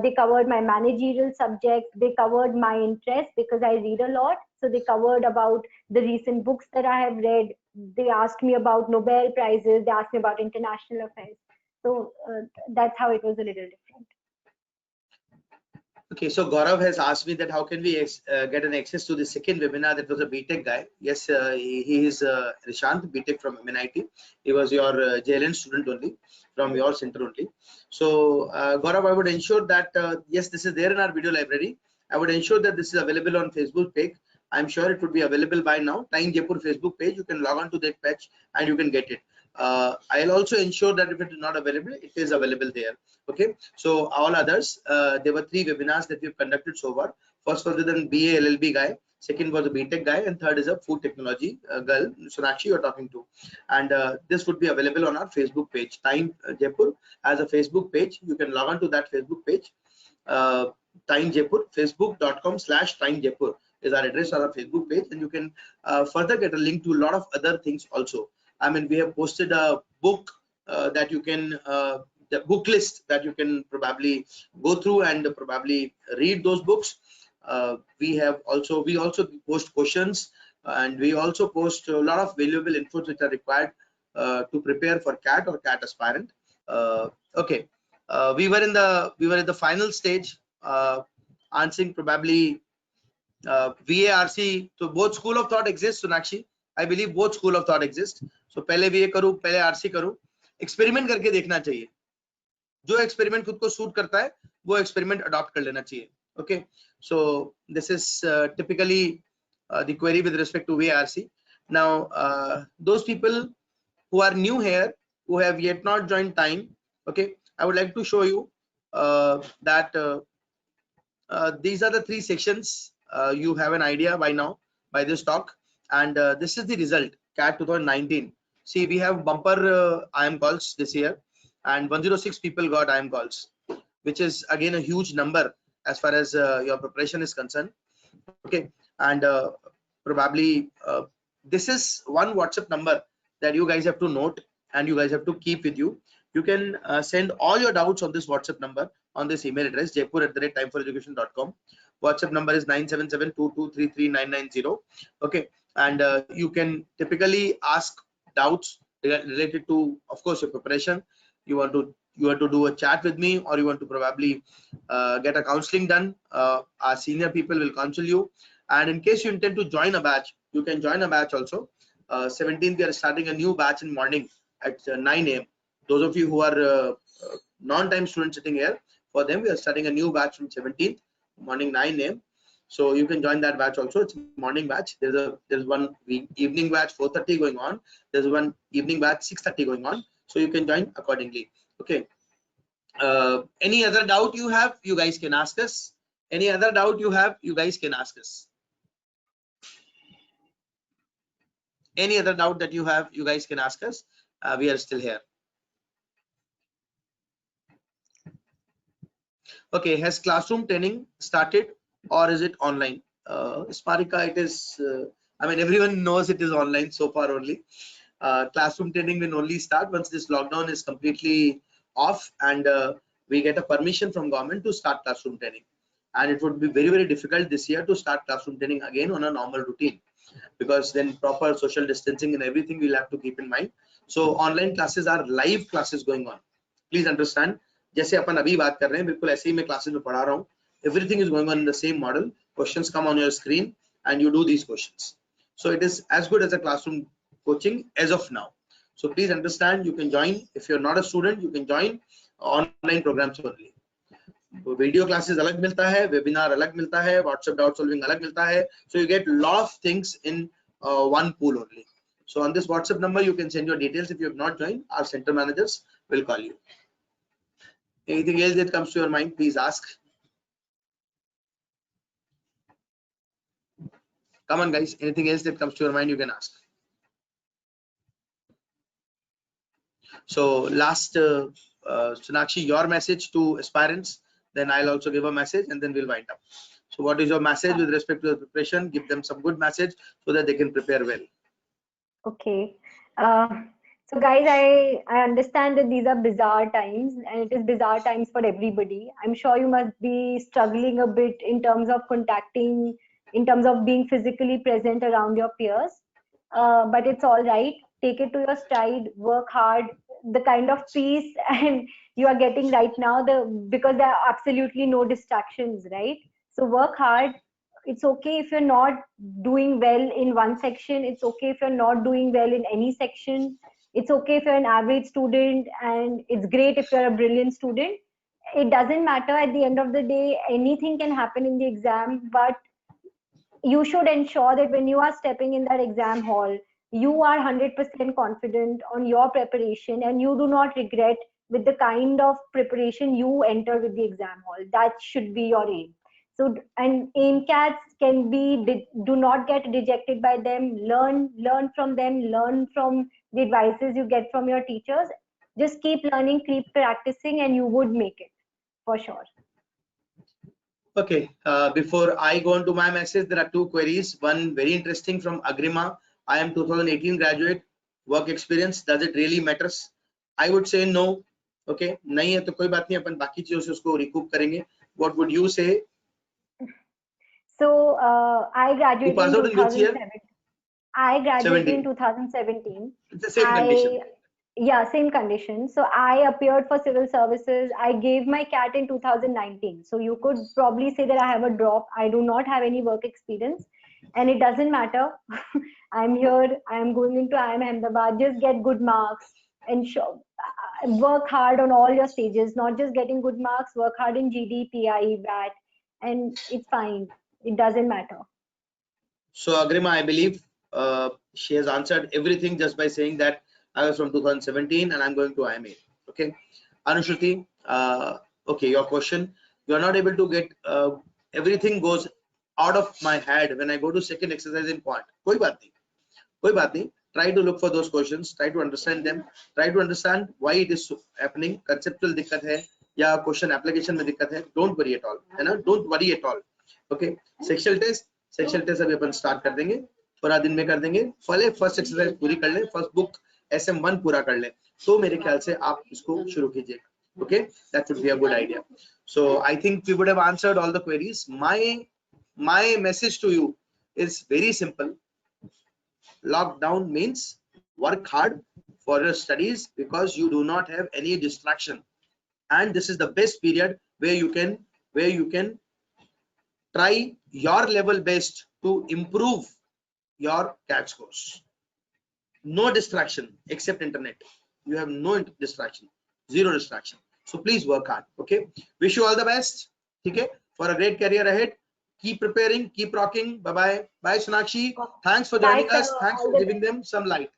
they covered my managerial subjects, they covered my interest because I read a lot. So they covered about the recent books that I have read. They asked me about Nobel Prizes, they asked me about international affairs. So that's how it was a little different. Okay, so Gaurav has asked me that how can we get an access to the second webinar that was a BTech guy. Yes, he is Rishant, BTech from MNIT. He was your JLN student only, from your center only. So Gaurav, I would ensure that, yes, this is there in our video library. I would ensure that this is available on Facebook page. I'm sure it would be available by now. Time Jaipur Facebook page, you can log on to that page and you can get it. I'll also ensure that if it is not available, it is available there. Okay, so all others, there were 3 webinars that we've conducted so far. First was the BA LLB guy, second was a BTech guy, and third is a food technology girl, Sonakshi, you're talking to. And this would be available on our Facebook page. Time Jaipur has a Facebook page. You can log on to that Facebook page. Time Jaipur, facebook.com/Time Jaipur is our address on our Facebook page, and you can further get a link to a lot of other things also. I mean, we have posted a book that you can the book list that you can probably go through and probably read those books. We also post questions, and we also post a lot of valuable infos which are required to prepare for CAT or CAT aspirant. Okay, we were in the final stage, answering probably VARC. So both school of thought exists, Sonakshi. I believe both school of thought exist. So पहले VA करूँ, पहले RC करूँ, experiment करके देखना चाहिए. जो experiment खुद को सूट करता है वो एक्सपेरिमेंट अडॉप्ट कर लेना चाहिए. Okay, so this is typically the query with respect to VARC. Now those people who are new here, who have yet not joined Time, okay, I would like to show you that these are the 3 sections. You have an idea by now by this talk, and this is the result, CAT 2019. See, we have bumper IM calls this year, and 106 people got IM calls, which is again a huge number as far as your preparation is concerned. Okay, and probably this is one WhatsApp number that you guys have to note and you guys have to keep with you. You can send all your doubts on this WhatsApp number on this email address, jaipur@timeforeducation.com. WhatsApp number is 97722339990. Okay, and you can typically ask doubts related to, of course, your preparation. You want to do a chat with me, or you want to probably get a counseling done. Our senior people will counsel you. And in case you intend to join a batch, you can join a batch also. 17th, we are starting a new batch in morning at 9 AM. Those of you who are non-time students sitting here, for them we are starting a new batch from 17th morning 9 AM. So you can join that batch also. It's a morning batch. There's one evening batch 4:30 going on. There's one evening batch 6:30 going on. So you can join accordingly. Okay. Any other doubt you have, you guys can ask us. Any other doubt you have, you guys can ask us. Any other doubt that you have, you guys can ask us. We are still here. Okay, has classroom training started or is it online? Sparika, it is, I mean, everyone knows it is online so far only. Classroom training will only start once this lockdown is completely off and we get a permission from government to start classroom training. And it would be very, very difficult this year to start classroom training again on a normal routine, because then proper social distancing and everything we'll have to keep in mind. So online classes are live classes going on. Please understand. जैसे अपन अभी बात कर रहे हैं बिल्कुल ऐसे ही मैं classes में पढ़ा रहा हूँ. Everything is going on in the same model. Questions come on your screen and you do these questions. So it is as good as a classroom coaching as of now. So please understand, you can join. If you're not a student, you can join online programs only. Video classes अलग मिलता है, webinar अलग मिलता है, WhatsApp doubt solving अलग मिलता है. So you get lot of things in one pool only. So on this WhatsApp number, you can send your details. If you have not joined, our center managers will call you. Anything else that comes to your mind, please ask. Come on, guys. Anything else that comes to your mind, you can ask. So last, Sonakshi, your message to aspirants, then I'll also give a message and then we'll wind up. So what is your message with respect to the preparation? Give them some good message so that they can prepare well. Okay. So guys, I understand that these are bizarre times and it is bizarre times for everybody. I'm sure you must be struggling a bit in terms of contacting, in terms of being physically present around your peers. But it's all right. Take it to your stride, work hard. The kind of peace and you are getting right now, because there are absolutely no distractions, right? So work hard. It's okay if you're not doing well in one section. It's okay if you're not doing well in any section. It's okay if you're an average student, and it's great if you're a brilliant student. It doesn't matter. At the end of the day, anything can happen in the exam, but you should ensure that when you are stepping in that exam hall, you are 100% confident on your preparation and you do not regret with the kind of preparation you enter with the exam hall. That should be your aim. So, and AIMCATs can be, do not get dejected by them. Learn from them, learn from the advices you get from your teachers. Just keep learning, keep practicing, and you would make it for sure. Okay, before I go on to my message, there are two queries. One very interesting from Agrima. I am 2018 graduate. Work experience, does it really matters? I would say no. Okay, नहीं है तो कोई बात नहीं, अपन बाकी चीजों से उसको recoup करेंगे. What would you say? So I graduated in passed out in which year? 2007. I graduated 17. in 2017. It's the same condition. Yeah, same condition. So I appeared for civil services. I gave my CAT in 2019. So you could probably say that I have a drop. I do not have any work experience, and it doesn't matter. I'm here. I'm going into IIM Ahmedabad. Just get good marks and work hard on all your stages. Not just getting good marks. Work hard in GD, PI, VAT, and it's fine. It doesn't matter. So Agrima, I believe she has answered everything just by saying that I was from 2017 and I'm going to IMA. Okay, Anushruti, okay, your question. You are not able to get everything goes out of my head when I go to second exercise in quant. कोई बात नहीं. Try to look for those questions. Try to understand them. Try to understand why it is happening. Conceptual दिक्कत है या question application में दिक्कत है. Don't worry at all. है ना? Don't worry at all. Okay. Sectional test अभी अपन start कर देंगे. पूरा दिन में कर देंगे. पहले first exercise पूरी कर लें. First book SM1 पूरा कर लें. तो मेरे ख्याल से आप इसको शुरू कीजिएगा. Okay, that would be a good idea. So I think we would have answered all the queries. My message to you is very simple. Lockdown means work hard for your studies because you do not have any distraction, and this is the best period where you can try your level best to improve your CAT scores. No distraction except internet. You have no distraction, zero distraction. So please work hard. Okay, wish you all the best. Okay, for a great career ahead. Keep preparing, keep rocking. Bye bye. Bye Sonakshi. Thanks for joining us. Thanks for giving them some light.